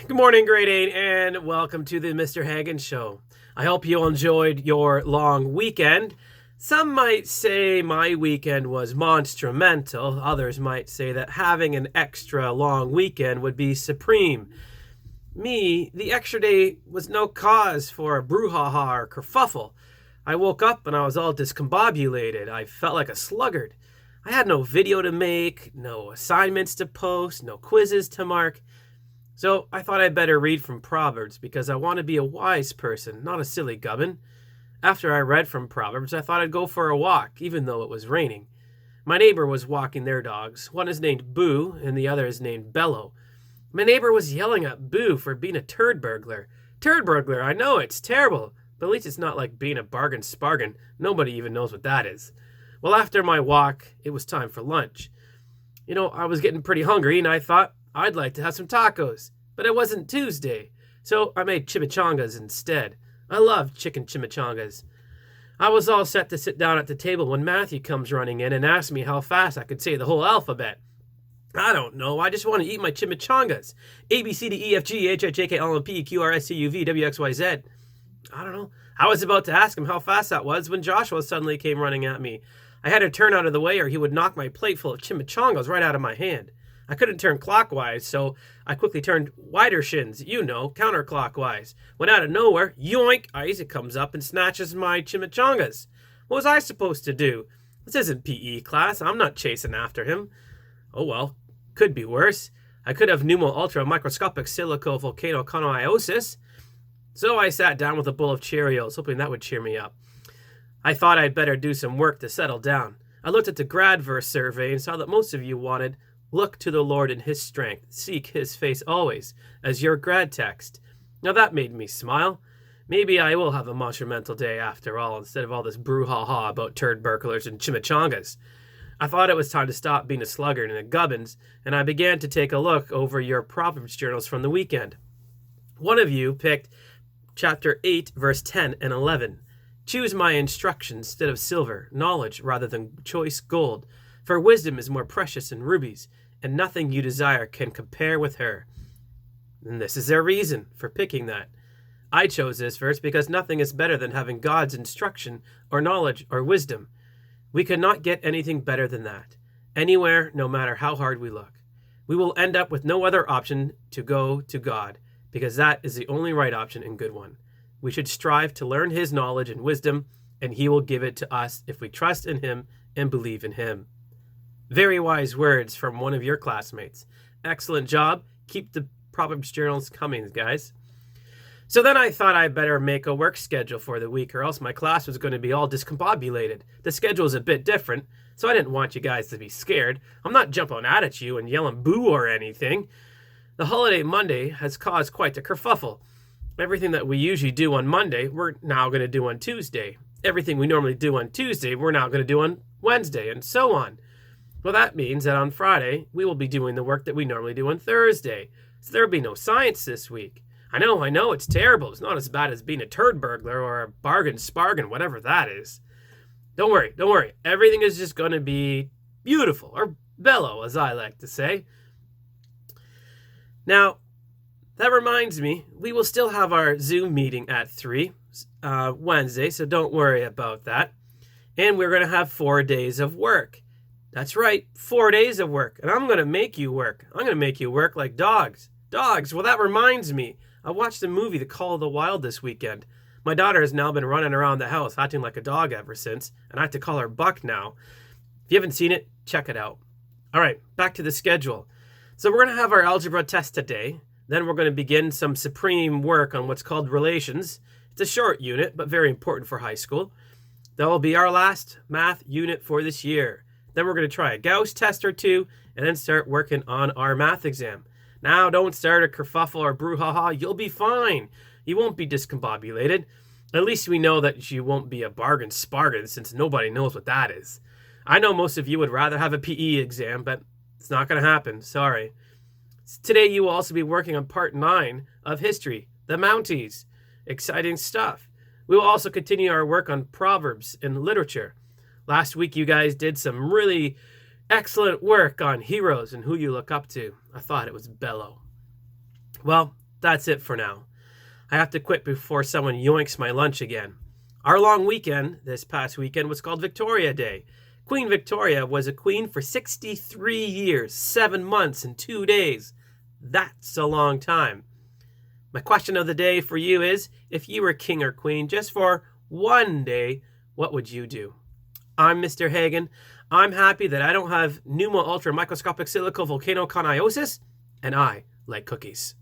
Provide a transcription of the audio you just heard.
Good morning, grade 8, and welcome to the Mr. Hagen Show. I hope you enjoyed your long weekend. Some might say my weekend was monstrumental. Others might say that having an extra long weekend would be supreme. Me, the extra day was no cause for a brouhaha or kerfuffle. I woke up and I was all discombobulated. I felt like a sluggard. I had no video to make, no assignments to post, no quizzes to mark. So I thought I'd better read from Proverbs because I want to be a wise person, not a silly gubbin. After I read from Proverbs, I thought I'd go for a walk, even though it was raining. My neighbor was walking their dogs. One is named Boo, and the other is named Bello. My neighbor was yelling at Boo for being a turd burglar. Turd burglar, I know, it's terrible, but at least it's not like being a bargain spargan. Nobody even knows what that is. Well, after my walk, it was time for lunch. I was getting pretty hungry, and I thought I'd like to have some tacos. But it wasn't Tuesday, so I made chimichangas instead. I love chicken chimichangas. I was all set to sit down at the table when Matthew comes running in and asks me how fast I could say the whole alphabet. I don't know, I just want to eat my chimichangas. A, B, C, D, E, F, G, H, I, J, K, L, M, P, Q, R, S, T, U, V, W, X, Y, Z. I don't know. I was about to ask him how fast that was when Joshua suddenly came running at me. I had to turn out of the way or he would knock my plate full of chimichangas right out of my hand. I couldn't turn clockwise, so I quickly turned wider shins, counterclockwise. When out of nowhere, yoink, Isaac comes up and snatches my chimichangas. What was I supposed to do? This isn't PE class. I'm not chasing after him. Oh well, could be worse. I could have pneumo ultra microscopic silico volcanoconiosis. So I sat down with a bowl of Cheerios, hoping that would cheer me up. I thought I'd better do some work to settle down. I looked at the Gradverse survey and saw that most of you wanted "Look to the Lord in his strength, seek his face always," as your grad text. Now that made me smile. Maybe I will have a monumental day after all, instead of all this brouhaha about turd burglars and chimichangas. I thought it was time to stop being a sluggard and a gubbins, and I began to take a look over your Proverbs journals from the weekend. One of you picked chapter 8, verse 10 and 11. Choose my instruction instead of silver, knowledge rather than choice gold. For wisdom is more precious than rubies, and nothing you desire can compare with her. And this is their reason for picking that. I chose this verse because nothing is better than having God's instruction or knowledge or wisdom. We could not get anything better than that, anywhere, no matter how hard we look. We will end up with no other option to go to God, because that is the only right option and good one. We should strive to learn his knowledge and wisdom, and he will give it to us if we trust in him and believe in him. Very wise words from one of your classmates. Excellent job. Keep the Proverbs journals coming, guys. So then I thought I'd better make a work schedule for the week, or else my class was going to be all discombobulated. The schedule is a bit different, so I didn't want you guys to be scared. I'm not jumping out at you and yelling boo or anything. The holiday Monday has caused quite the kerfuffle. Everything that we usually do on Monday, we're now going to do on Tuesday. Everything we normally do on Tuesday, we're now going to do on Wednesday, and so on. Well, that means that on Friday, we will be doing the work that we normally do on Thursday. So there will be no science this week. I know, it's terrible. It's not as bad as being a turd burglar or a bargain spargan, whatever that is. Don't worry. Everything is just going to be beautiful, or bellow, as I like to say. Now, that reminds me, we will still have our Zoom meeting at 3 Wednesday, so don't worry about that. And we're going to have 4 days of work. That's right, 4 days of work, and I'm going to make you work. I'm going to make you work like dogs. Dogs, well, that reminds me. I watched the movie The Call of the Wild this weekend. My daughter has now been running around the house acting like a dog ever since, and I have to call her Buck now. If you haven't seen it, check it out. All right, back to the schedule. So we're going to have our algebra test today. Then we're going to begin some supreme work on what's called relations. It's a short unit, but very important for high school. That will be our last math unit for this year. Then we're going to try a Gauss test or two, and then start working on our math exam. Now, don't start a kerfuffle or brouhaha. You'll be fine. You won't be discombobulated. At least we know that you won't be a bargain spargan, since nobody knows what that is. I know most of you would rather have a PE exam, but it's not going to happen. Sorry. Today, you will also be working on part 9 of history, the Mounties. Exciting stuff. We will also continue our work on Proverbs and literature. Last week, you guys did some really excellent work on heroes and who you look up to. I thought it was bellow. Well, that's it for now. I have to quit before someone yoinks my lunch again. Our long weekend this past weekend was called Victoria Day. Queen Victoria was a queen for 63 years, 7 months, and 2 days. That's a long time. My question of the day for you is, if you were king or queen just for one day, what would you do? I'm Mr. Hagen. I'm happy that I don't have pneumo ultra microscopic silico volcanoconiosis, and I like cookies.